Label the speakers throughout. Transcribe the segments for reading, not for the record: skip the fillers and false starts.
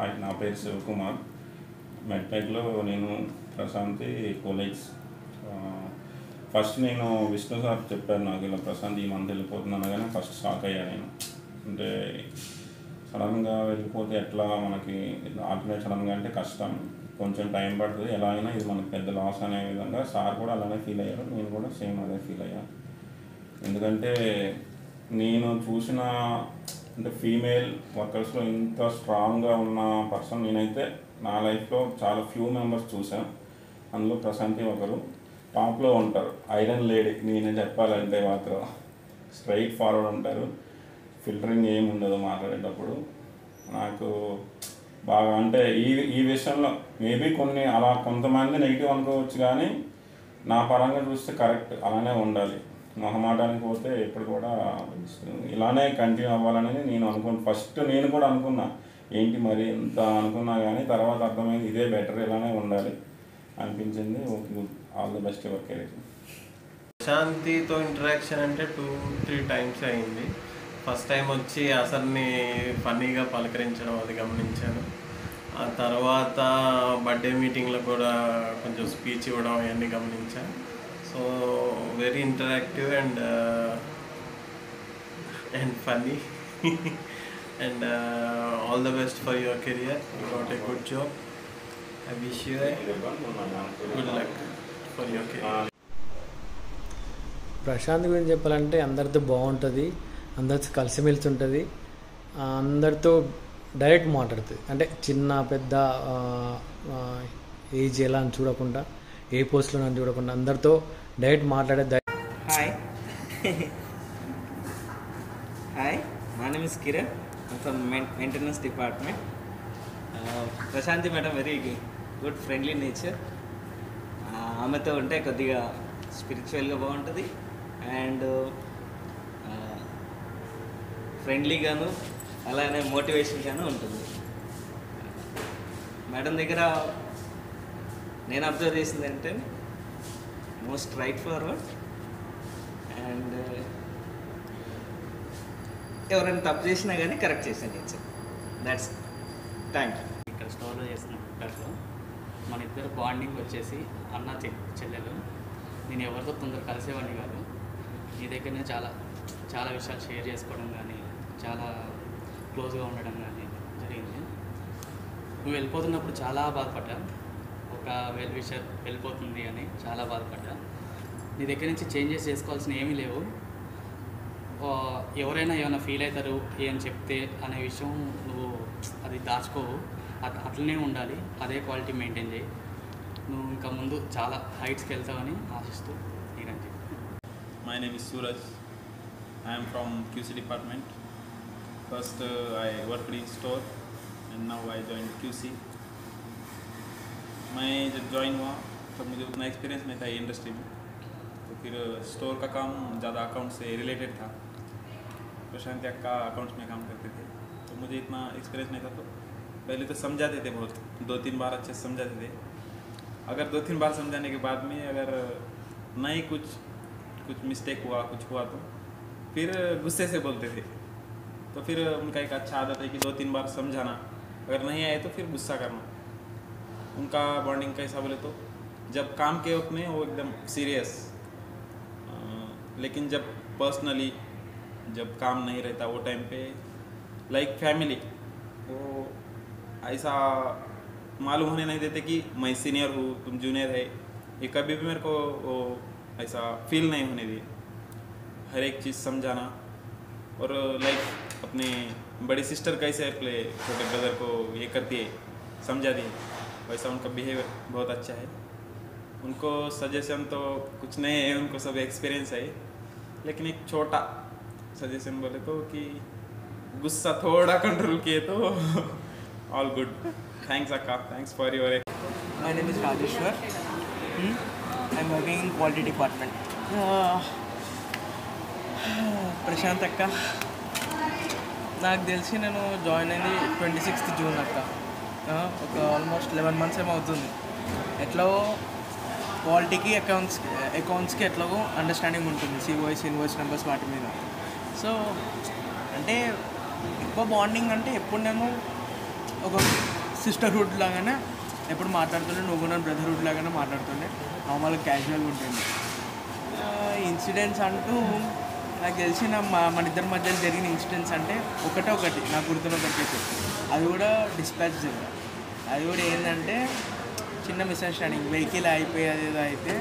Speaker 1: Hi, నా పేరు శివకుమార్. మెడ్టెక్లో నేను ప్రశాంతి కొలీగ్స్. ఫస్ట్ నేను విష్ణు సార్ చెప్పారు నాకు, ఇలా ప్రశాంత్ ఈ మంత్ వెళ్ళిపోతున్నాను కానీ ఫస్ట్ షాక్ అయ్యా నేను. అంటే సడన్గా వెళ్ళిపోతే ఎట్లా, మనకి ఆల్టర్నేట్ సడన్గా అంటే కష్టం, కొంచెం టైం పడుతుంది, ఎలా అయినా ఇది మనకు పెద్ద లాస్ అనే విధంగా సార్ కూడా అలానే ఫీల్ అయ్యారు, నేను కూడా సేమ్ అదే ఫీల్ అయ్యాను. ఎందుకంటే నేను చూసిన అంటే ఫీమేల్ వర్కర్స్లో ఇంత స్ట్రాంగ్గా ఉన్న పర్సన్ నేనైతే నా లైఫ్లో చాలా ఫ్యూ మెంబర్స్ చూసాను. అందులో ప్రశాంతి ఒకరు టాప్లో ఉంటారు. ఐరన్ లేడీ, నేనే చెప్పాలంటే మాత్రం స్ట్రైట్ ఫార్వర్డ్ ఉంటారు, ఫిల్టరింగ్ ఏమి ఉండదు మాట్లాడేటప్పుడు. నాకు బాగా అంటే ఈ విషయంలో మేబీ కొన్ని అలా కొంతమంది నెగిటివ్ అనుకోవచ్చు, కానీ నా పరంగా చూస్తే కరెక్ట్ అలానే ఉండాలి. మొహమాటానికి పోతే ఎప్పుడు కూడా ఇలానే కంటిన్యూ అవ్వాలని నేను ఫస్ట్ నేను కూడా అనుకున్నా, ఏంటి మరి ఎంత అనుకున్నా కానీ తర్వాత అర్థమైంది ఇదే బెటర్, ఇలానే ఉండాలి అనిపించింది. Okay, all the best your career.
Speaker 2: ప్రశాంతితో ఇంటరాక్షన్ అంటే 2-3 టైమ్స్ అయింది. ఫస్ట్ టైం వచ్చి అసలుని ఫన్నీగా పలకరించడం అది గమనించాను. ఆ తర్వాత బర్త్డే మీటింగ్లో కూడా కొంచెం స్పీచ్ ఇవ్వడం అవన్నీ గమనించాను. So very interactive and funny and all the best for your career. You got a good job. I wish you good luck for your career.
Speaker 3: Prashanth గురించి చెప్పాలంటే అందరితో బాగుంటుంది, అందరితో కలిసిమెలిసి ఉంటుంది, అందరితో డైరెక్ట్ మాట్లాడుతుంది. అంటే చిన్న పెద్ద ఏజ్ ఎలా అని చూడకుండా, ఏ పోస్ట్లో అని చూడకుండా అందరితో డైరెక్ట్ మాట్లాడే.
Speaker 4: Hi, my name is Kiran. I'm from maintenance department. Prashanti madam very good friendly nature. ఆమెతో ఉంటే కొద్దిగా స్పిరిచువల్గా బాగుంటుంది అండ్ ఫ్రెండ్లీగాను అలానే మోటివేషన్గాను ఉంటుంది. మేడం దగ్గర నేను అబ్జర్వ్ చేసింది అంటే మోస్ట్ రైట్ ఫార్వర్డ్ అండ్ ఎవరైనా తప్పు చేసినా కానీ కరెక్ట్ చేసిన నేచర్. That's thank you.
Speaker 5: ఇక్కడ స్టోర్లో చేస్తున్న కుక్కర్లో మన ఇద్దరు బాండింగ్ వచ్చేసి అన్న చెల్లెలు. నేను ఎవరితో తొందరగా కలిసేవాడిని కాదు, నీ దగ్గరనే చాలా చాలా విషయాలు షేర్ చేసుకోవడం కానీ చాలా క్లోజ్గా ఉండడం కానీ జరిగింది. నువ్వు వెళ్ళిపోతున్నప్పుడు చాలా బాధపడ్డా, ఒక వెల్ విషర్ వెళ్ళిపోతుంది అని చాలా బాధపడ్డా. నీ దగ్గర నుంచి చేంజెస్ చేసుకోవాల్సిన ఏమీ లేవు, ఎవరైనా ఏమైనా ఫీల్ అవుతారు అని చెప్తే అనే విషయం నువ్వు అది దాచుకోవు, అట్లనే ఉండాలి, అదే క్వాలిటీ మెయింటైన్ చేయి. నువ్వు ఇంకా ముందు చాలా హైట్స్కి వెళ్తావని ఆశిస్తూ నేను చెప్పి.
Speaker 6: My name is Suraj. I am from QC department. First I worked in store and now I joined QC. मैं जब ज्वाइन हुआ तब मुझे उतना एक्सपीरियंस नहीं था ये इंडस्ट्री में, तो फिर स्टोर का काम ज़्यादा अकाउंट से रिलेटेड था. प्रशांति अक्का अकाउंट्स में काम करते थे, तो मुझे इतना एक्सपीरियंस नहीं था. तो पहले तो समझाते थे बहुत, 2-3 बार अच्छे से समझाते थे. अगर 2-3 बार समझाने के बाद में अगर नहीं कुछ मिस्टेक हुआ, कुछ हुआ तो फिर गुस्से से बोलते थे. तो फिर उनका एक अच्छा आदत है कि 2-3 बार समझाना, अगर नहीं आए तो फिर गुस्सा करना. उनका बॉन्डिंग कैसा बोले तो जब काम के वक्त में वो एकदम सीरियस, लेकिन जब पर्सनली जब काम नहीं रहता वो टाइम पे लाइक फैमिली, वो ऐसा मालूम होने नहीं देते कि मैं सीनियर हूँ तुम जूनियर है. ये कभी भी मेरे को वो ऐसा फील नहीं होने दिए. हर एक चीज़ समझाना और लाइक अपने बड़ी सिस्टर कैसे अपने छोटे ब्रदर को ये करती है समझा दी, वैसा उनका बिहेवियर बहुत अच्छा है. उनको सजेशन तो कुछ नहीं है, उनको सब एक्सपीरियंस है, लेकिन एक छोटा सजेशन बोले तो कि गुस्सा थोड़ा कंट्रोल किए तो ऑल गुड. थैंक्स अक्का, thanks for your.
Speaker 7: My name is Rajeshwar. I'm working in quality department. Prashanth అక్క నాకు తెలిసి నేను జాయిన్ అయింది 26th June అక్క. ఒక ఆల్మోస్ట్ 11 months ఏమో అవుతుంది. ఎట్లా క్వాలిటీకి అకౌంట్స్కి ఎట్లాగో అండర్స్టాండింగ్ ఉంటుంది, సిఓఎస్ ఇన్వాయిస్ నెంబర్స్ వాటి మీద. సో అంటే ఎక్కువ బాండింగ్ అంటే ఎప్పుడు నేను ఒక సిస్టర్హుడ్ లాగానే ఎప్పుడు మాట్లాడుతుండే, నువ్వు కూడా బ్రదర్హుడ్ లాగానే మాట్లాడుతుండే, నార్మల్గా క్యాజువల్గా ఉంటుంది. ఇన్సిడెంట్స్ అంటూ నాకు తెలిసిన మన ఇద్దరి మధ్యలో జరిగిన ఇన్సిడెంట్స్ అంటే ఒకటి నాకు గుర్తున్న ఒకటి, అది కూడా డిస్పాచ్ జరిగింది. అది కూడా ఏంటంటే చిన్న మిస్అండర్స్టాండింగ్, వెహికల్ అయిపోయేది ఏదో అయితే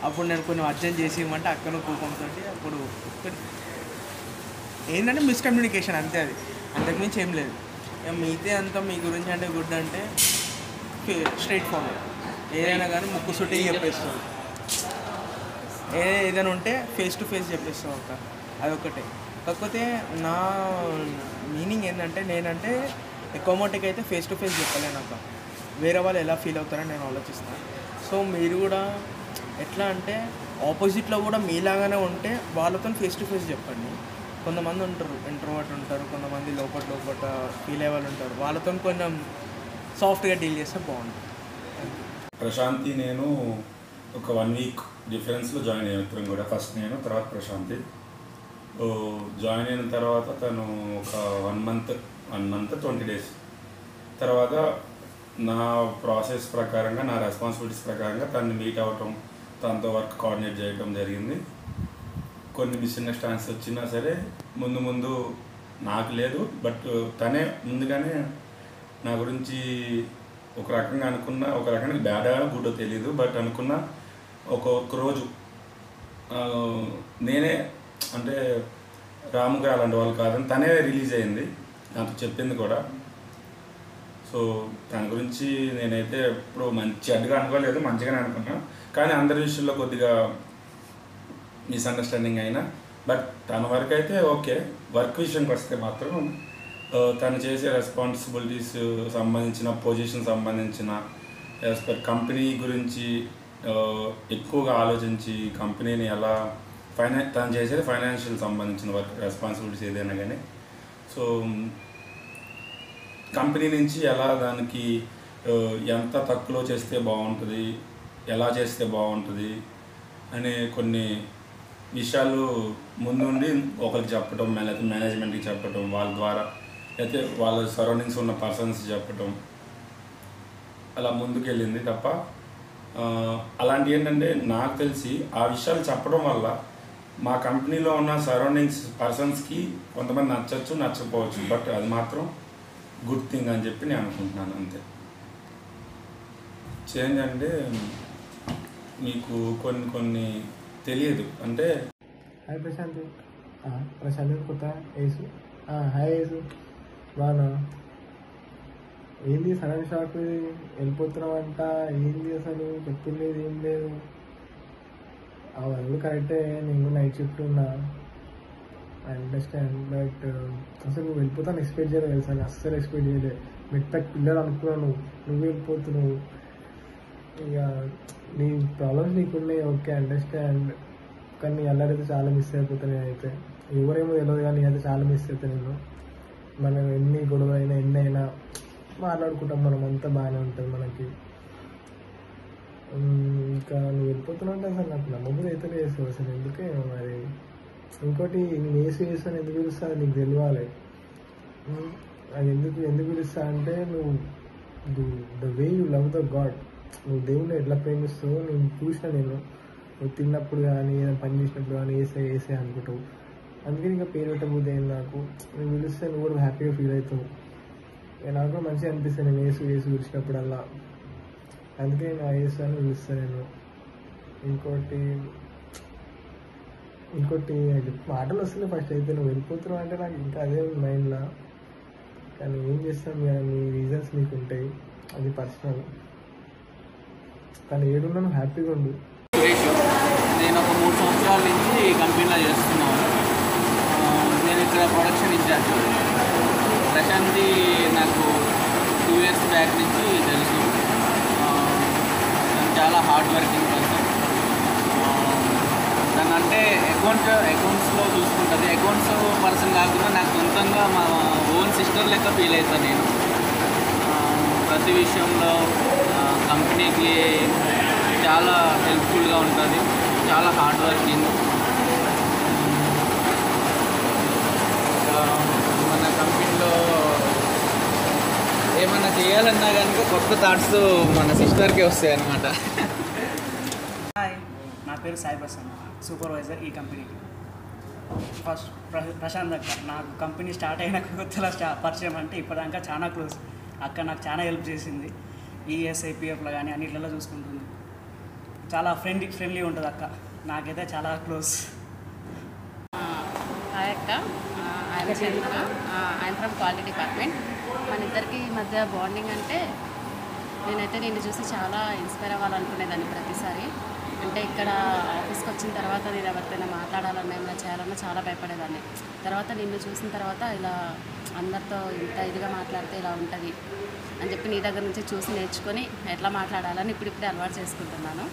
Speaker 7: అప్పుడు నేను కొన్ని అర్జెంట్ చేసి ఇవ్వమంటే అక్కడ కోపంతో అప్పుడు ఏంటంటే మిస్కమ్యూనికేషన్ అంతే, అది అంతకుమించి ఏం లేదు. మిగతా అంతా మీ గురించి అంటే గుడ్ అంటే స్ట్రైట్ ఫార్వర్డ్, ఏదైనా కానీ ముక్కు సుట్టి చెప్పేస్తావు, ఏదైనా ఉంటే ఫేస్ టు ఫేస్ చెప్పేస్తావు అక్క, అదొకటే. కాకపోతే నా మీనింగ్ ఏంటంటే నేనంటే ఎక్కువ అయితే ఫేస్ టు ఫేస్ చెప్పలేను అక్క, వేరే వాళ్ళు ఎలా ఫీల్ అవుతారని నేను ఆలోచిస్తాను. సో మీరు కూడా ఎట్లా అంటే ఆపోజిట్లో కూడా మీలాగానే ఉంటే వాళ్ళతో ఫేస్ టు ఫేస్ చెప్పండి. కొంతమంది ఉంటారు ఇంట్రోవర్ట్ ఉంటారు, కొంతమంది లోపల ఫీల్ అయ్యే వాళ్ళు ఉంటారు, వాళ్ళతో కొంచెం సాఫ్ట్గా డీల్ చేస్తే బాగుంటుంది.
Speaker 1: ప్రశాంతి నేను ఒక 1 వీక్ డిఫరెన్స్లో జాయిన్ అయ్యాను ఇద్దరం కూడా. ఫస్ట్ నేను, తర్వాత ప్రశాంతి. జాయిన్ అయిన తర్వాత తను ఒక 1 మంత్ 20 days తర్వాత నా ప్రాసెస్ ప్రకారంగా, నా రెస్పాన్సిబిలిటీస్ ప్రకారంగా తనని మీట్ అవ్వటం, తనతో వర్క్ కోఆర్డినేట్ చేయడం జరిగింది. కొన్ని మిస్అండర్స్టాండింగ్స్ వచ్చినా సరే ముందు నాకు లేదు, బట్ తనే ముందుగానే నా గురించి ఒక రకంగా అనుకున్నా, ఒక రకంగా బ్యాడా గుడ్డో తెలీదు, బట్ అనుకున్నా ఒక్కొక్క రోజు నేనే అంటే రాముగా అలాంటి వాళ్ళు కాదని తనే రిలీజ్ అయింది, నాకు చెప్పింది కూడా. సో దాని గురించి నేనైతే ఇప్పుడు చెడ్డగా అనుకోలేదు, మంచిగానే అనుకున్నా. కానీ అందరి విషయంలో కొద్దిగా మిస్అండర్స్టాండింగ్ అయినా, బట్ తన వరకు అయితే ఓకే. వర్క్ విషయానికి వస్తే మాత్రం తను చేసే రెస్పాన్సిబిలిటీస్ సంబంధించిన, పొజిషన్ సంబంధించిన, యాజ్ పర్ కంపెనీ గురించి ఎక్కువగా ఆలోచించి కంపెనీని ఎలా తను చేసేది ఫైనాన్షియల్ సంబంధించిన వర్క్ రెస్పాన్సిబిలిటీస్ ఏదైనా కానీ, సో కంపెనీ నుంచి ఎలా దానికి ఎంత తక్కువలో చేస్తే బాగుంటుంది, ఎలా చేస్తే బాగుంటుంది అనే కొన్ని విషయాలు ముందుండి ఒకరికి చెప్పడం, లేకపోతే మేనేజ్మెంట్కి చెప్పడం, వాళ్ళ ద్వారా, లేకపోతే వాళ్ళ సరౌండింగ్స్ ఉన్న పర్సన్స్ చెప్పడం, అలా ముందుకు వెళ్ళింది తప్ప అలాంటి ఏంటంటే నాకు తెలిసి ఆ విషయాలు చెప్పడం వల్ల మా కంపెనీలో ఉన్న సరౌండింగ్స్ పర్సన్స్కి కొంతమంది నచ్చచ్చు, నచ్చకపోవచ్చు, బట్ అది మాత్రం గుడ్ థింగ్ అని చెప్పి నేను అనుకుంటున్నాను అంతే. చేంజ్ అంటే మీకు కొన్ని తెలియదు అంటే.
Speaker 3: హాయ్ ప్రశాంత్, ప్రశాంత్ కొత్త వేసు. హాయ్ వేసు, బాగా ఏంది సడన్ షాక్, వెళ్ళిపోతున్నావంట, ఏంది అసలు చెప్తులేదు, ఏం లేదు. అవన్నీ కరెక్టే, నేను నైట్ షిఫ్ట్ ఉన్నా, ఐ అండర్స్టాండ్, బట్ అసలు నువ్వు వెళ్ళిపోతాను ఎక్స్పెక్ట్ చేయలేదు తెలుసా, అస్సలు ఎక్స్పెక్ట్ చేయలేదు. మెట్టకి పిల్లలు అనుకున్నాను, నువ్వు వెళ్ళిపోతున్నావు. ఇక నీ ప్రాబ్లమ్స్ నీకున్నాయి, ఓకే అండర్స్టాండ్, కానీ అల్లరైతే చాలా మిస్ అయిపోతాను నేనైతే. ఎవరేమో తెలియదు కానీ నేనైతే చాలా మిస్ అవుతాను నేను. మనం ఎన్ని గొడవ అయినా ఎన్ని అయినా మాట్లాడుకుంటాం, మనం అంతా బాగానే ఉంటుంది మనకి. ఇంకా నువ్వు వెళ్ళిపోతున్నావు అంటే అసలు నాకు నమ్మబుద్ధి అయితే లేదు అసలు, ఎందుకే మరి. ఇంకోటి నేను వేస్తాను ఎందుకు పిలుస్తా నీకు తెలియాలి. అది ఎందుకు పిలుస్తా అంటే నువ్వు the way you love the God, నువ్వు దేవుడిని ఎట్లా ప్రేమిస్తావో నేను చూసిన. నువ్వు తిన్నప్పుడు కానీ ఏదైనా పని చేసినప్పుడు కానీ వేసే అనుకుంటావు. అందుకే ఇంకా పేరు పెట్టబోద్ది అయింది నాకు. నేను పిలిస్తే నువ్వు కూడా హ్యాపీగా ఫీల్ అవుతావు. నాకు కూడా మంచిగా అనిపిస్తుంది నేను వేసి పిలిచినప్పుడల్లా. అందుకే నేను వేస్తాను పిలుస్తాను నేను. ఇంకోటి మాటలు వస్తున్నాయి ఫస్ట్ అయితే. నువ్వు వెళ్ళిపోతున్నావు అంటే నాకు ఇంకా అదే మైండ్లో, కానీ ఏం చేస్తాను, మీ రీజన్స్ మీకు ఉంటాయి, అది పర్సనల్. కానీ ఏడున్నా నువ్వు హ్యాపీగా ఉండు.
Speaker 5: నేను ఒక 3 సంవత్సరాల నుంచి ఈ కంపెనీలో చేస్తున్నాను. నేను ఇక్కడ ప్రొడక్షన్ ఇన్ఛార్జ్. ప్రశాంతి నాకు 2 years బ్యాక్ నుంచి తెలుసు. తను చాలా హార్డ్ వర్కింగ్ పర్సన్. తను అంటే అకౌంట్స్లో చూసుకుంటుంది. అకౌంట్స్ పర్సన్ కాకుండా నాకు సొంతంగా మా ఓన్ సిస్టర్ లెక్క ఫీల్ అవుతాను నేను. ప్రతి విషయంలో కంపెనీకి చాలా హెల్ప్ఫుల్గా ఉంటుంది, చాలా హార్డ్ వర్కింగ్. మన కంపెనీలో
Speaker 4: ఏమన్నా చేయాలన్నా కనుక కొత్త థాట్స్ మన సిస్టర్కే వస్తాయి అన్నమాట.
Speaker 8: హాయ్, నా పేరు సాయి ప్రసన్న, సూపర్వైజర్ ఈ కంపెనీకి. ఫస్ట్ ప్రశాంత్ అక్క నాకు కంపెనీ స్టార్ట్ అయిన కొత్తలో పరిచయం అంటే ఇప్పటిదాకా చాలా క్లోజ్. అక్క నాకు చాలా హెల్ప్ చేసింది. ఈఎస్ఐ పిఎఫ్లో కానీ అన్నిట్లలో చూసుకుంటుంది. చాలా ఫ్రెండ్లీ ఉంటుంది అక్క, నాకైతే చాలా క్లోజ్.
Speaker 9: హాయ్ అక్క, ఆయన చంద్ర, ఆయన ఫ్రమ్ క్వాలిటీ డిపార్ట్మెంట్. మన ఇద్దరికి మధ్య బాండింగ్ అంటే నేనైతే నిన్ను చూసి చాలా ఇన్స్పైర్ అవ్వాలనుకునేదాన్ని ప్రతిసారి. అంటే ఇక్కడ ఆఫీస్కి వచ్చిన తర్వాత నేను ఎవరితోనే మాట్లాడాలన్నా ఏమైనా చేయాలన్నా చాలా భయపడేదాన్ని. తర్వాత నిన్ను చూసిన తర్వాత ఇలా అందరితో ఇంత ఇదిగా మాట్లాడితే ఇలా ఉంటుంది అని చెప్పి నీ దగ్గర నుంచి చూసి నేర్చుకొని ఎట్లా మాట్లాడాలని ఇప్పుడిప్పుడే అలవాటు చేసుకుంటున్నాను.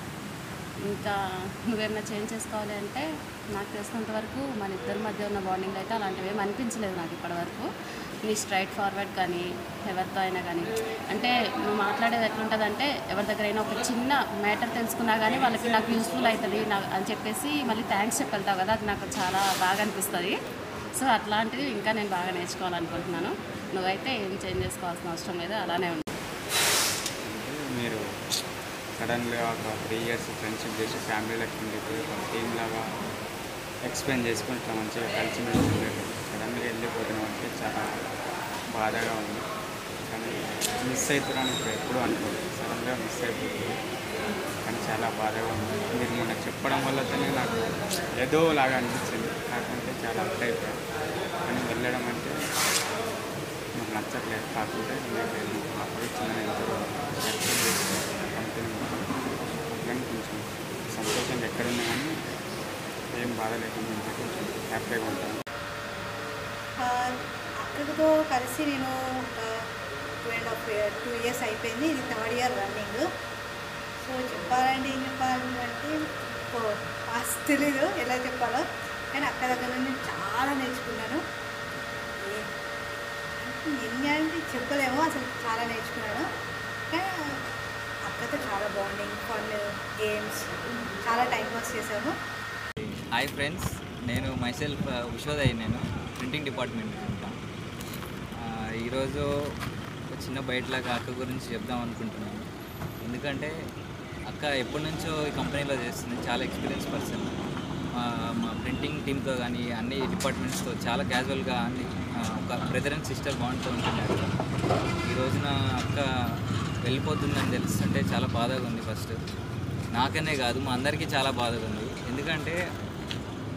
Speaker 9: ఇంకా నువ్వేమైనా చేంజ్ చేసుకోవాలి అంటే నాకు తెలిసినంత వరకు మన ఇద్దరి మధ్య ఉన్న బాండింగ్ అయితే అలాంటివి ఏమి అనిపించలేదు నాకు ఇప్పటివరకు. నీ స్ట్రైట్ ఫార్వర్డ్ కానీ ఎవరితో అయినా కానీ అంటే నువ్వు మాట్లాడేది ఎట్లుంటుందంటే ఎవరి దగ్గర అయినా ఒక చిన్న మ్యాటర్ తెలుసుకున్నా కానీ వాళ్ళకి నాకు యూస్ఫుల్ అవుతుంది అని చెప్పేసి మళ్ళీ థ్యాంక్స్ చెప్పగలుగుతావు కదా, అది నాకు చాలా బాగా అనిపిస్తుంది. సో అట్లాంటివి ఇంకా నేను బాగా నేర్చుకోవాలనుకుంటున్నాను. నువ్వైతే ఏం చేంజ్ చేసుకోవాల్సిన అవసరం లేదు, అలానే ఉంది.
Speaker 10: మీరు సడన్గా ఒక 3 years ఫ్రెండ్షిప్ చేసి ఫ్యామిలీ లెక్కింది ఒక టీమ్ లాగా ఎక్స్ప్లెయిన్ చేసుకుని ఇట్లా మంచిగా కలిసి ఉండేది. సడన్గా వెళ్ళిపోతున్నాం అంటే చాలా బాధగా ఉంది. కానీ మిస్ అవుతున్నాను ఇప్పుడు ఎప్పుడు అనుకోలేదు, సడన్గా మిస్ అయిపోతుంది. కానీ చాలా బాధగా ఉంది. మీరు మొన్న చెప్పడం వల్లనే నాకు ఏదో లాగా అనిపించింది, కాకపోతే చాలా అప్ట్ అయిపోయాను. కానీ వెళ్ళడం అంటే నాకు నచ్చట్లేదు. కాకపోతే నేను అప్పుడు చిన్న ఎంతో కంపెనీ అట్లని కొంచెం సంతోషంగా ఎక్కడున్నా కానీ ఏం బాధ లేకుండా కొంచెం హ్యాపీగా ఉంటాను.
Speaker 11: అక్కడితో కలిసి నేను 2 years అయిపోయింది. ఇది 3rd year రన్నింగ్. సో చెప్పాలంటే ఏం చెప్పాలంటే తెలీదు ఎలా చెప్పాలో, కానీ అక్క దగ్గర నుండి చాలా నేర్చుకున్నాను. ఎన్ని అంటే చెప్పలేమో, అసలు చాలా నేర్చుకున్నాను. కానీ అక్కతో చాలా బాండింగ్, ఫన్, గేమ్స్, చాలా టైం పాస్ చేసాము.
Speaker 4: హాయ్ ఫ్రెండ్స్, నేను మైసెల్ఫ్ ఉషోదయ్, నేను ప్రింటింగ్ డిపార్ట్మెంట్ ఉంటాను. ఈరోజు ఒక చిన్న బయటలాగా అక్క గురించి చెప్దాం అనుకుంటున్నాను. ఎందుకంటే అక్క ఎప్పటి నుంచో ఈ కంపెనీలో చేస్తుంది, చాలా ఎక్స్పీరియన్స్ పర్సన్. మా ప్రింటింగ్ టీమ్తో కానీ అన్ని డిపార్ట్మెంట్స్తో చాలా క్యాజువల్గా అన్ని ఒక బ్రదర్ అండ్ సిస్టర్ బాండ్తో ఉంటున్నారు. ఈ రోజున అక్క వెళ్ళిపోతుందని తెలుస్తుంటే చాలా బాధగా ఉంది. ఫస్ట్ నాకనే కాదు, మా అందరికీ చాలా బాధగా ఉంది. ఎందుకంటే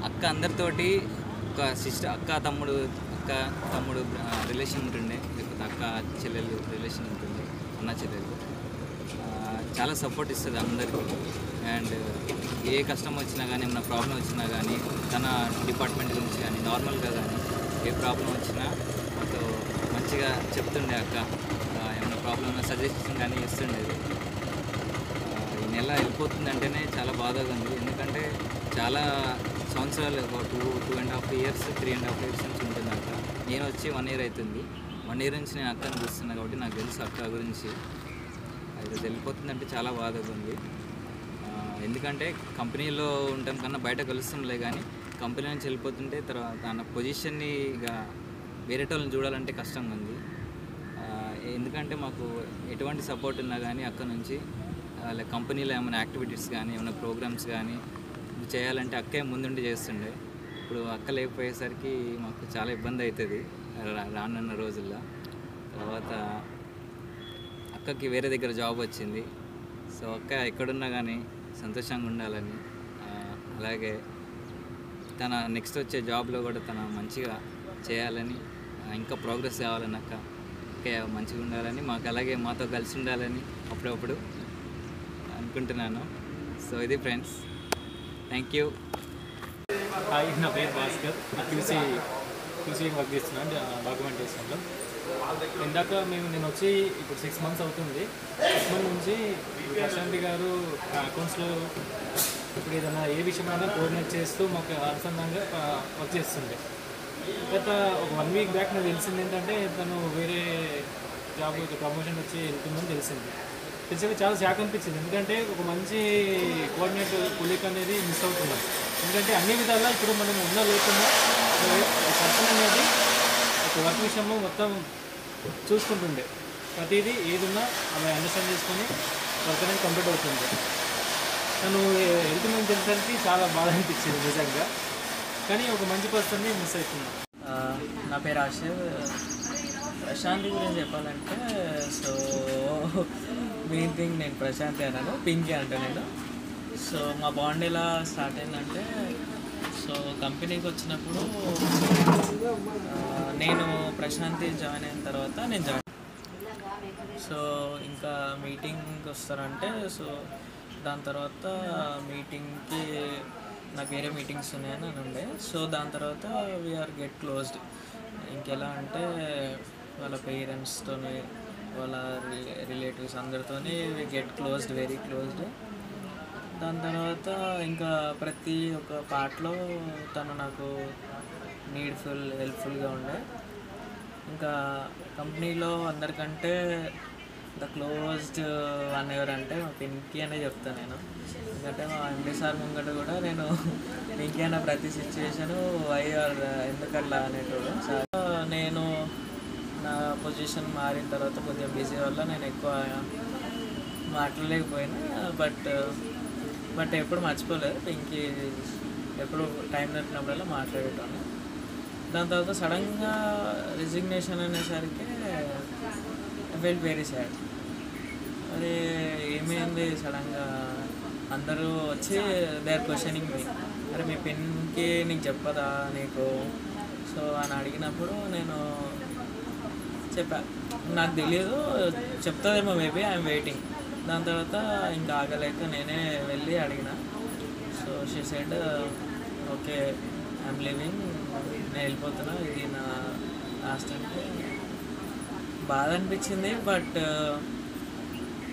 Speaker 4: అక్క అందరితోటి ఒక సిస్టర్, అక్క తమ్ముడు రిలేషన్ ఉంటుండే, లేకపోతే అక్క చెల్లెలు రిలేషన్ ఉంటుండే, అన్న చెల్లెలు. చాలా సపోర్ట్ ఇస్తుంది అందరికీ. అండ్ ఏ కష్టం వచ్చినా కానీ, ఏమైనా ప్రాబ్లం వచ్చినా కానీ, తన డిపార్ట్మెంట్ గురించి కానీ నార్మల్గా కానీ ఏ ప్రాబ్లం వచ్చినా మాతో మంచిగా చెప్తుండే అక్క. ఏమైనా ప్రాబ్లం సజెషన్ కానీ ఇస్తుండేది. ఈ నెల వెళ్ళిపోతుందంటేనే చాలా బాధగా ఉంది. ఎందుకంటే చాలా సంవత్సరాలు, ఒక 2.5 years 3.5 years నుంచి ఉంటుంది అక్క. నేను వచ్చి 1 year అవుతుంది. 1 year నుంచి నేను అక్కని చూస్తున్నాను కాబట్టి నాకు తెలుసు అక్క గురించి. అది వెళ్ళిపోతుందంటే చాలా బాధగా ఉంది. ఎందుకంటే కంపెనీలో ఉంటాం కన్నా బయట కలుస్తాంలే, కానీ కంపెనీ నుంచి వెళ్ళిపోతుంటే తర్వాత తన పొజిషన్ని ఇక వేరే వాళ్ళని చూడాలంటే కష్టంగా ఉంది. ఎందుకంటే మాకు ఎటువంటి సపోర్ట్ ఉన్నా కానీ అక్క నుంచి, లైక్ కంపెనీలో ఏమైనా యాక్టివిటీస్ కానీ ఏమైనా ప్రోగ్రామ్స్ కానీ చేయాలంటే అక్కే ముందుండి చేస్తుండే. ఇప్పుడు అక్క లేకపోయేసరికి మాకు చాలా ఇబ్బంది అవుతుంది రానున్న రోజుల్లో. తర్వాత అక్కకి వేరే దగ్గర జాబ్ వచ్చింది. సో అక్క ఎక్కడున్నా కానీ సంతోషంగా ఉండాలని, అలాగే తన నెక్స్ట్ వచ్చే జాబ్లో కూడా తన మంచిగా చేయాలని, ఇంకా ప్రోగ్రెస్ కావాలని, అక్క మంచిగా ఉండాలని, మాకు అలాగే మాతో కలిసి ఉండాలని అప్పుడప్పుడు అనుకుంటున్నాను. సో ఇది ఫ్రెండ్స్, థ్యాంక్ యూ.
Speaker 12: హాయ్, నా పేరు భాస్కర్. క్యూసీ వర్క్ చేస్తున్నాను డాక్యుమెంటేషన్లో. ఇందాక నేను వచ్చి ఇప్పుడు 6 months అవుతుంది. 6 months నుంచి ప్రశాంతి గారు అకౌంట్స్లో ఇప్పుడు ఏదైనా ఏ విషయమైనా కోఆర్డినేట్ చేస్తూ మాకు అనుసంధానంగా వర్క్ చేస్తుండే. గత ఒక 1 week బ్యాక్ నాకు తెలిసింది ఏంటంటే తను వేరే జాబ్ ప్రమోషన్ వచ్చి వెళ్తుందని తెలిసింది. చాలా షాక్ అనిపించింది. ఎందుకంటే ఒక మంచి కోఆర్డినేటర్ కొలీగ్ అనేది మిస్ అవుతున్నాం. ఎందుకంటే అన్ని విధాలా ఇప్పుడు మనం ఉన్న లేకుండా పర్సన్ అనేది ఒక వర్క్ విషయంలో మొత్తం చూసుకుంటుండే. ప్రతిదీ ఏదున్నా ఆమె అండర్స్టాండ్ చేసుకొని వర్క్ అనేది కంప్లీట్ అవుతుంది. తను వెళ్తుందని తెలిసరికి చాలా బాధ అనిపించింది నిజంగా, కానీ ఒక మంచి పర్సన్ని మిస్ అవుతున్నాను.
Speaker 7: నా పేరు ఆశీర్. ప్రశాంతి గురించి చెప్పాలంటే సో మెయిన్ థింగ్ నేను ప్రశాంతి అన్నాను, పింకీ అంటే నేను. సో మా బాండ్ ఎలా స్టార్ట్ అయిందంటే సో కంపెనీకి వచ్చినప్పుడు నేను ప్రశాంతి జాయిన్ అయిన తర్వాత నేను జాయిన్ సో ఇంకా మీటింగ్కి వస్తారంటే సో దాని తర్వాత మీటింగ్కి నాకు వేరే మీటింగ్స్ ఉన్నాయని అని ఉండే. సో దాని తర్వాత వీఆర్ గెట్ క్లోజ్డ్. ఇంకెలా అంటే వాళ్ళ పేరెంట్స్తో వాళ్ళ రిలేటివ్స్ అందరితో గెట్ క్లోజ్డ్, వెరీ క్లోజ్డ్. దాని తర్వాత ఇంకా ప్రతి ఒక్క పార్ట్లో తను నాకు హెల్ప్ఫుల్గా ఉండే. ఇంకా కంపెనీలో అందరికంటే ద క్లోజ్డ్ వన్ ఎవరంటే మా పింకీ అనే చెప్తాను నేను. ఎందుకంటే మా ఎండి సార్ ముంగట కూడా నేను పింకీ అన్న ప్రతి సిచ్యువేషను ఎందుకట్లా అనేటోడు సార్. నేను నా పొజిషన్ మారిన తర్వాత కొంచెం బిజీ వల్ల నేను ఎక్కువ మాట్లాడలేకపోయినా, బట్ ఎప్పుడు మర్చిపోలేదు. పింకీ ఎప్పుడు టైం దొరికినప్పుడల్లా మాట్లాడేటాను. దాని తర్వాత సడన్గా రిజిగ్నేషన్ అనేసరికి ఐ ఫెల్ట్ వెరీ సాడ్. అదే ఏమైంది సడన్గా అందరూ వచ్చి దే ఆర్ క్వశ్చనింగ్ మీ, అరే మీ పెన్కి నీకు చెప్పదా నీకు సో అని అడిగినప్పుడు నేను చెప్పా నాకు తెలియదు, చెప్తుందేమో మేబీ ఐఎమ్ వెయిటింగ్. దాని తర్వాత ఇంకా ఆగలేక నేనే వెళ్ళి అడిగిన. So she said okay I'm living, నేను వెళ్ళిపోతున్నా, ఇది నా లాస్ట్ అంటే బాధ అనిపించింది. బట్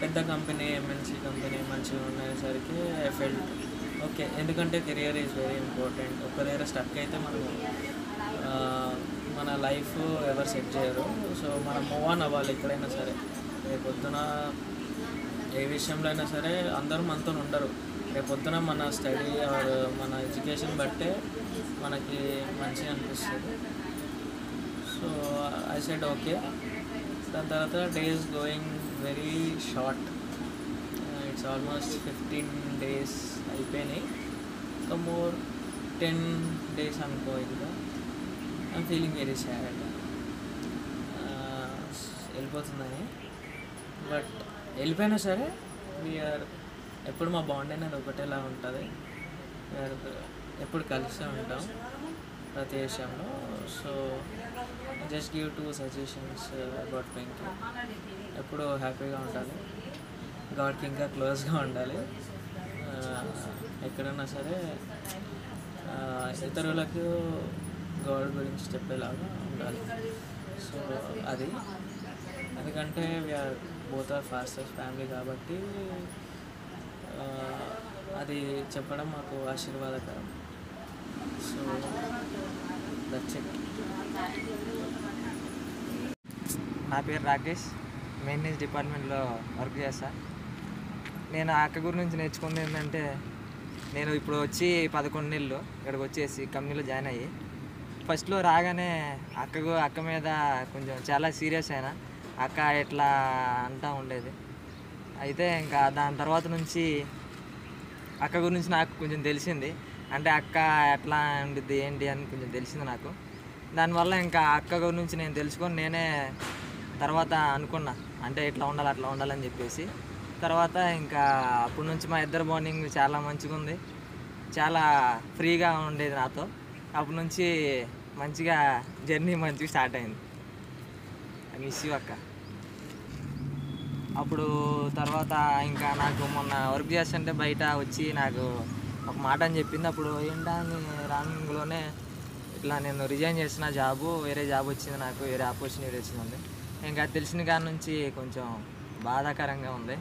Speaker 7: పెద్ద కంపెనీ, ఎంఎన్సీ కంపెనీ మంచిగా ఉండేసరికి ఐ ఫెల్ట్ ఓకే. ఎందుకంటే కెరియర్ ఈజ్ వెరీ ఇంపార్టెంట్. ఒక్క దగ్గర స్టక్ అయితే మనము మన లైఫ్ ఎవరు సెట్ చేయరు. సో మనం మూవ్ ఆన్ అవ్వాలి ఎక్కడైనా సరే. రేపొద్దున ఏ విషయంలో అయినా సరే అందరూ మనతో ఉండరు. రేపొద్దున మన స్టడీ ఆర్ మన ఎడ్యుకేషన్ బట్టే మనకి మంచిగా అనిపిస్తుంది. So I said okay. దాని తర్వాత days going very short. It's almost 15 days అయిపోయినాయి. ఇంకా మోర్ 10 days అనుకో. ఇంకా ఐఎమ్ ఫీలింగ్ వెరీ సాడ్ వెళ్ళిపోతుందని. బట్ వెళ్ళిపోయినా సరే వీఆర్ ఎప్పుడు మా బాండ్ అనేది ఒకటేలా ఉంటుంది. ఎప్పుడు కలిసే ఉంటాం ప్రతి విషయంలో. So just give 2 suggestions about Pinky. ఎప్పుడు హ్యాపీగా ఉండాలి, గాడ్కి ఇంకా క్లోజ్గా ఉండాలి, ఎక్కడన్నా సరే ఇతరులకు గాడ్ గురించి చెప్పేలాగా ఉండాలి. సో అది ఎందుకంటే we are both are fastest family కాబట్టి అది చెప్పడం మాకు ఆశీర్వాదకరం. So that's it.
Speaker 13: నా పేరు రాకేష్, మెయింటెనెన్స్ డిపార్ట్మెంట్లో వర్క్ చేస్తా. నేను ఆ అక్క గురించి నేర్చుకుంది ఏంటంటే, నేను ఇప్పుడు వచ్చి 11 నెలలు ఇక్కడికి వచ్చేసి కంపెనీలో జాయిన్ అయ్యి ఫస్ట్లో రాగానే అక్క మీద కొంచెం చాలా సీరియస్ అయినా. అక్క ఎట్లా అంటూ ఉండేది. అయితే ఇంకా దాని తర్వాత నుంచి అక్క గురించి నాకు కొంచెం తెలిసింది. అంటే అక్క ఎట్లా ఉండిద్ది ఏంటి అని కొంచెం తెలిసింది నాకు. దానివల్ల ఇంకా అక్క గురించి నేను తెలుసుకొని నేనే తర్వాత అనుకున్నా, అంటే ఇట్లా ఉండాలి అట్లా ఉండాలని చెప్పేసి. తర్వాత ఇంకా అప్పటి నుంచి మా ఇద్దరు బాండింగ్ చాలా మంచిగా ఉంది. చాలా ఫ్రీగా ఉండేది నాతో. అప్పటి నుంచి మంచిగా జర్నీ మంచిగా స్టార్ట్ అయింది. మిస్ యూ అక్క. అప్పుడు తర్వాత ఇంకా నాకు మొన్న వర్క్ చేస్తుంటే బయట వచ్చి నాకు ఒక మాట అని చెప్పింది. అప్పుడు ఏంటా అని రాంగ్లోనే ఇట్లా నేను రిజైన్ చేసిన జాబు, వేరే జాబ్ వచ్చింది నాకు, వేరే ఆపర్చునిటీ వచ్చింది. ఇంకా తెలిసిన కాడి నుంచి కొంచెం బాధాకరంగా ఉంది.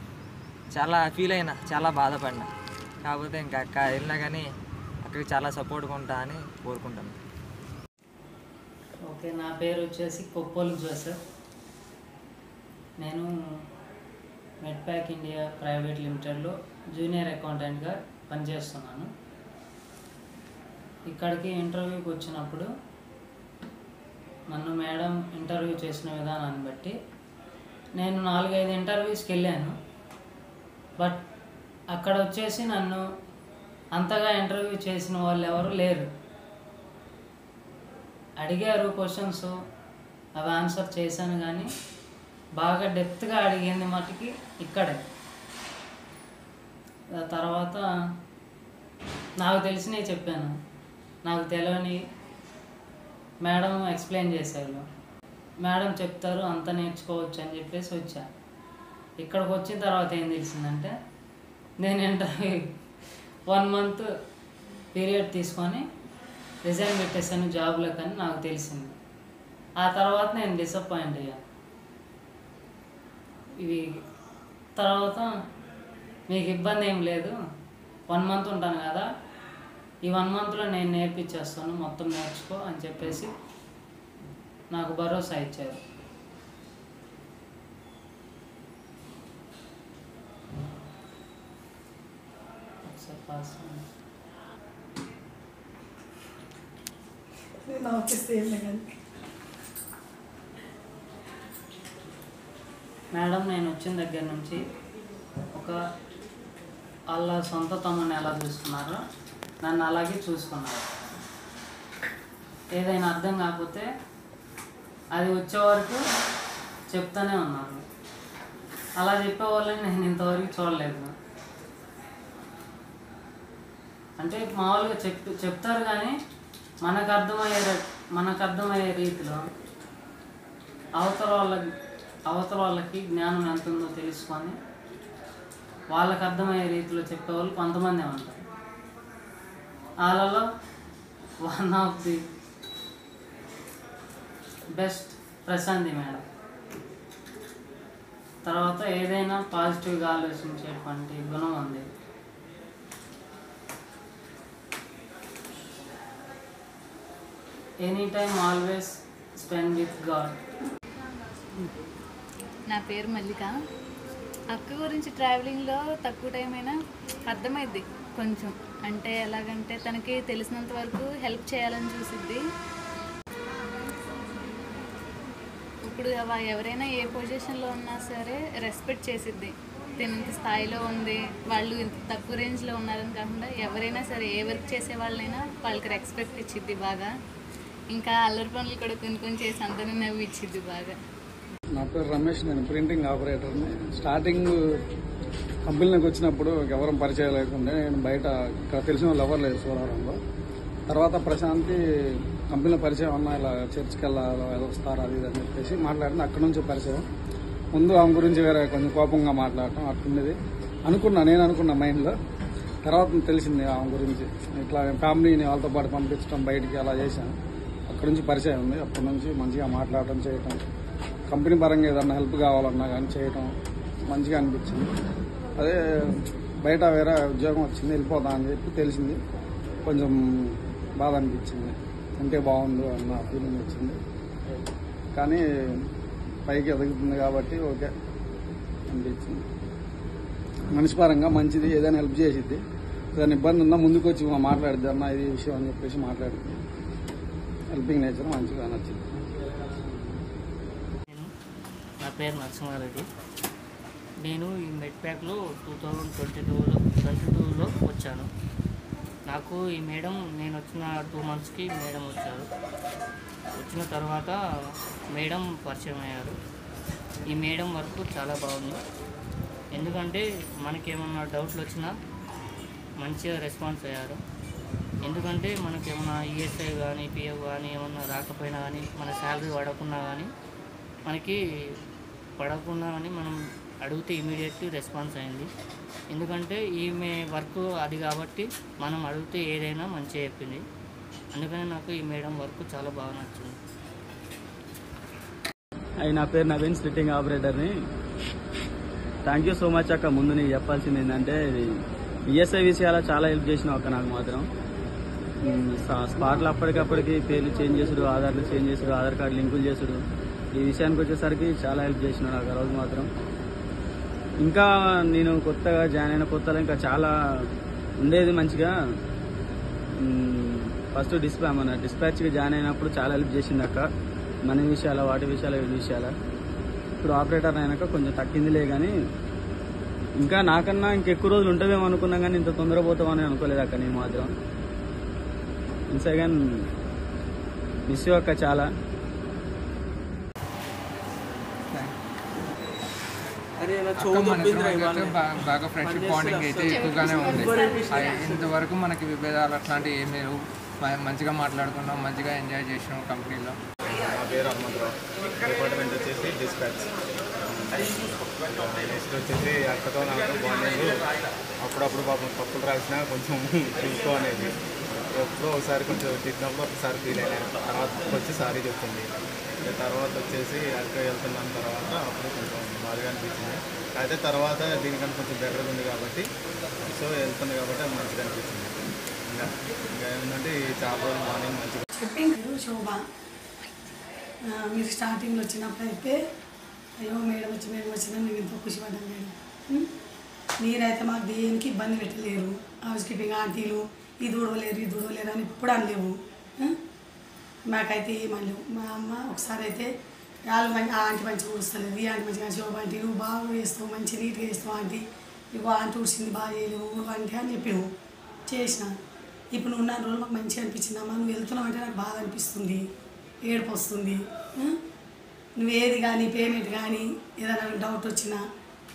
Speaker 13: చాలా ఫీల్ అయినా, చాలా బాధపడినా. కాకపోతే ఇంకా అక్క వెళ్ళినా కానీ అక్కడికి చాలా సపోర్ట్గా ఉంటా అని కోరుకుంటాను.
Speaker 14: ఓకే, నా పేరు వచ్చేసి కొప్పోలు జోసెఫ్. నేను మెడ్ప్యాక్ ఇండియా ప్రైవేట్ లిమిటెడ్లో జూనియర్ అకౌంటెంట్గా పనిచేస్తున్నాను. ఇక్కడికి ఇంటర్వ్యూకి వచ్చినప్పుడు నన్ను మేడం ఇంటర్వ్యూ చేసిన విధానాన్ని బట్టి నేను 4-5 ఇంటర్వ్యూస్కి వెళ్ళాను. బట్ అక్కడ వచ్చేసి నన్ను అంతగా ఇంటర్వ్యూ చేసిన వాళ్ళు ఎవరు లేరు. అడిగారు క్వశ్చన్స్, అవి ఆన్సర్ చేశాను, కానీ బాగా డెప్త్గా అడిగింది మటుకి ఇక్కడే. తర్వాత నాకు తెలిసినవి చెప్పాను, నాకు తెలియని మేడం ఎక్స్ప్లెయిన్ చేశారు. మేడం చెప్తారు అంత నేర్చుకోవచ్చు అని చెప్పేసి వచ్చా. ఇక్కడికి వచ్చిన తర్వాత ఏం తెలిసిందంటే నేను ఇంటర్వ్యూ 1 month పీరియడ్ తీసుకొని రిజైన్ పెట్టేసాను జాబ్లో కానీ నాకు తెలిసింది. ఆ తర్వాత నేను డిసప్పాయింట్ అయ్యా. ఇవి తర్వాత మీకు ఇబ్బంది ఏం లేదు, 1 month ఉంటాను కదా, ఈ 1 monthలో నేను నేర్పించేస్తాను, మొత్తం నేర్చుకో అని చెప్పేసి నాకు భరోసా ఇచ్చారు. మేడం నేను వచ్చిన దగ్గర నుంచి వాళ్ళ సొంత తమ్ముని ఎలా చూసుకున్నారో నన్ను అలాగే చూసుకున్నారు. ఏదైనా అర్థం కాకపోతే అది వచ్చే వరకు చెప్తానే ఉన్నాను. అలా చెప్పేవాళ్ళని నేను ఇంతవరకు చూడలేదు. అంటే మామూలుగా చెప్తారు కానీ మనకు అర్థమయ్యే రీతిలో అవతల వాళ్ళకి జ్ఞానం ఎంత ఉందో తెలుసుకొని వాళ్ళకి అర్థమయ్యే రీతిలో చెప్పేవాళ్ళు కొంతమంది ఉంటారు. వాళ్ళలో one of the best Prashanthi madam. తర్వాత ఏదైనా పాజిటివ్గా ఆలోచించేటువంటి గుణం ఉంది. Any time always spend with God.
Speaker 15: నా పేరు మల్లిక. అక్క గురించి ట్రావెలింగ్లో తక్కువ టైం అయినా అర్థమైద్ది కొంచెం. అంటే ఎలాగంటే తనకి తెలిసినంత వరకు హెల్ప్ చేయాలని చూసిద్ది. ఇప్పుడు ఎవరైనా ఏ పొజిషన్లో ఉన్నా సరే రెస్పెక్ట్ చేసిద్ది. ఇంత స్థాయిలో ఉంది, వాళ్ళు ఇంత తక్కువ రేంజ్లో ఉన్నారని కాకుండా ఎవరైనా సరే ఏ వర్క్ చేసే వాళ్ళైనా వాళ్ళకి రెస్పెక్ట్ ఇచ్చిద్ది బాగా. ఇంకా అల్లరి పనులు కూడా కొన్ని చేసి అందరినీ నవ్వు ఇచ్చిద్ది బాగా.
Speaker 16: నా పేరు రమేష్, నేను ప్రింటింగ్ ఆపరేటర్ని. స్టార్టింగ్ కంపెనీలోకి వచ్చినప్పుడు ఎవరు పరిచయం లేకుండా నేను బయట ఇక్కడ తెలిసిన వాళ్ళు ఎవరు లేదు సూరారంలో. తర్వాత ప్రశాంతి కంపెనీలో పరిచయం ఉన్నా ఇలా చర్చ్కి వెళ్ళాలి వస్తారు అది ఇది అని చెప్పేసి మాట్లాడింది. అక్కడ నుంచి పరిచయం. ముందు ఆమె గురించి వేరే కొంచెం కోపంగా మాట్లాడటం అట్లుండేది నేను అనుకున్నా మైండ్లో. తర్వాత తెలిసింది ఆమె గురించి ఇట్లా ఫ్యామిలీని వాళ్ళతో పాటు పంపించడం బయటికి అలా చేశాను. అక్కడ నుంచి పరిచయం ఉంది. అప్పటి నుంచి మంచిగా మాట్లాడటం చేయటం, కంపెనీ పరంగా ఏదన్నా హెల్ప్ కావాలన్నా కానీ చేయటం మంచిగా అనిపించింది. అదే బయట వేరే ఉద్యోగం వచ్చింది వెళ్ళిపోతా అని చెప్పి తెలిసింది. కొంచెం బాధ అనిపించింది. ఉంటే బాగుండు అన్న ఫీలింగ్ వచ్చింది. కానీ పైకి ఎదుగుతుంది కాబట్టి ఓకే అనిపించింది. మనిషి పరంగా మంచిది, ఏదైనా హెల్ప్ చేసిద్ది. ఏదైనా ఇబ్బంది ఉన్నా ముందుకు వచ్చి మాట్లాడిద్ది అన్న ఇది విషయం అని చెప్పేసి మాట్లాడింది. హెల్పింగ్ నేచర్ మంచిగా నచ్చింది.
Speaker 17: నా పేరు నరసింహారెడ్డి. నేను ఈ మెడ్ ప్యాక్లో 2022లో వచ్చాను. నాకు ఈ మేడం నేను వచ్చిన 2 monthsకి మేడం వచ్చారు. వచ్చిన తర్వాత మేడం పరిచయం అయ్యారు. ఈ మేడం వర్క్ చాలా బాగుంది. ఎందుకంటే మనకేమన్నా డౌట్లు వచ్చినా మంచిగా రెస్పాన్స్ అయ్యారు. ఎందుకంటే మనకేమన్నా ఈఎస్ఐ కానీ పిఎఫ్ కానీ ఏమన్నా రాకపోయినా కానీ మన శాలరీ పడకుండా కానీ మనం అడిగితే ఇమీడియట్లీ రెస్పాన్స్ అయింది. ఎందుకంటే ఈమె వర్క్ అది కాబట్టి మనం అడిగితే ఏదైనా మంచిగా చెప్పింది. అందుకని నాకు ఈ మేడం వర్క్ చాలా బాగా నచ్చింది.
Speaker 18: నా పేరు నవీన్, స్లిట్టింగ్ ఆపరేటర్ని. థ్యాంక్ యూ సో మచ్ అక్క. ముందు నీకు చెప్పాల్సింది ఏంటంటే ఈఎస్ఐ విషయాలు చాలా హెల్ప్ చేసినావు అక్క. నాకు మాత్రం స్పాట్లో అప్పటికప్పటికి పేర్లు చేంజ్ చేసుడు, ఆధార్లు చేంజ్ చేసుడు, ఆధార్ కార్డు లింకులు చేసుడు, ఈ విషయానికి వచ్చేసరికి చాలా హెల్ప్ చేసినావు నాకు ఆ రోజు మాత్రం. ఇంకా నేను కొత్తగా జాయిన్ అయిన కొత్తలో ఇంకా చాలా ఉండేది మంచిగా. ఫస్ట్ డిస్పాచ్గా జాయిన్ అయినప్పుడు చాలా హెల్ప్ చేసింది అక్క. మనీ విషయాల, వాటి విషయాల, వీటి విషయాల. ఇప్పుడు ఆపరేటర్ అయినాక కొంచెం తగ్గిందిలే కానీ ఇంకా నాకన్నా ఇంకెక్కువ రోజులు ఉంటుందేమో అనుకున్నా కానీ ఇంత తొందర పోతామని అనుకోలేదు అక్క నేను మాత్రం. ఇన్స్ అగైన్ మిస్ యూ అక్క చాలా.
Speaker 19: బాగా ఫ్రెండ్షిప్ బాండింగ్ అయితే ఎక్కువగానే ఉంది. ఇంతవరకు మనకి విభేదాలు అట్లాంటివి ఏం లేవు. మంచిగా మాట్లాడుకున్నాం, మంచిగా ఎంజాయ్ చేసినాం కంపెనీలో.
Speaker 20: నా పేరు హనుమంతరావు, డిపార్ట్మెంట్ వచ్చేసి డిస్పాచ్. నెక్స్ట్ వచ్చేసి అక్కతో నాకు బాండింగ్ అప్పుడప్పుడు పాపం తప్పులు రాసినా కొంచెం చూసుకో అనేది. ఎప్పుడో ఒకసారి కొంచెం తిట్టినప్పుడు ఒకసారి ఫీల్ అయినాను. తర్వాత వచ్చి సారీ చెప్తుంది. తర్వాత వచ్చేసి అక్క వెళ్తున్నాను తర్వాత అప్పుడు కొంచెం బాగా అనిపించింది. అయితే తర్వాత దీనికన్నా కొంచెం బెటర్గా ఉంది కాబట్టి సో వెళ్తుంది కాబట్టి అది మంచిగా అనిపించింది. ఇంకా ఏముందంటే చాలా రోజులు మార్నింగ్ మంచిగా
Speaker 21: పేరు శోభ. మీరు స్టార్టింగ్లో వచ్చినప్పుడు అయితే అయ్యో మేడం వచ్చినా నేను ఎంతో ఖుషిపడ్డాను మేడం. మీరైతే మాకు దేనికి ఇబ్బంది పెట్టలేరు. హౌస్ కీపింగ్ ఆంటీలు ఇది ఊడవలేరు అని ఇప్పుడు అనలేవు. మాకైతే ఏమనలేవు. మా అమ్మ ఒకసారి అయితే వాళ్ళు ఆ ఆంటీ మంచిగా ఊడుస్తలేదు, ఈ ఆంటీ మంచిగా శోభ ఆంటీ నువ్వు బాగా వేస్తావు, మంచి నీట్గా వేస్తావు ఆంటీ, ఇగో ఆంటీ ఊడ్చింది బాగా చేయలేవు ఆంటీ అని చెప్పి నువ్వు చేసిన. ఇప్పుడు నువ్వు 4 రోజులు మాకు మంచిగా అనిపించింది. అమ్మ నువ్వు వెళ్తున్నావు అంటే నాకు బాధ అనిపిస్తుంది, ఏడుపు వస్తుంది. నువ్వు ఏది కానీ పేమెంట్ కానీ ఏదైనా డౌట్ వచ్చినా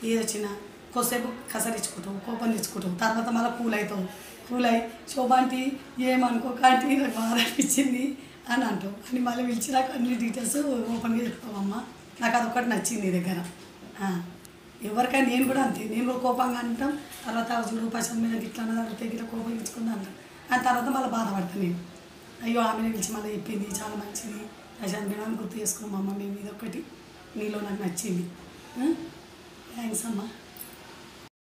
Speaker 21: ఏది వచ్చినా కొద్దిసేపు కసరించుకుంటావు, కోపం తెచ్చుకుంటావు, తర్వాత మళ్ళీ కూల్ అవుతావు. కూల్ అయ్యి శోభాంటి ఏమనుకోక ఆంటీ నాకు బాధ అనిపించింది అని అంటావు అని మళ్ళీ పిలిచినాక అన్ని డీటెయిల్స్ ఓపెన్గా చెప్తావమ్మ. నాకు అదొకటి నచ్చింది నీ దగ్గర. ఎవరికైనా నేను కూడా అంతే, నేను కూడా కోపంగా అంటాం. తర్వాత రూపాయలు మీద గిట్లా అన్నది గిట్లా కోపం ఇచ్చుకుందా అంటాం. ఆ తర్వాత మళ్ళీ బాధపడతాను నేను. అయ్యో ఆమెనే పిలిచి మళ్ళీ చెప్పింది చాలా మంచిది ప్రశాంత్ మేడం గుర్తు చేసుకున్నాం అమ్మ మేము. ఇదొకటి నీలో నాకు నచ్చింది. థ్యాంక్స్ అమ్మ.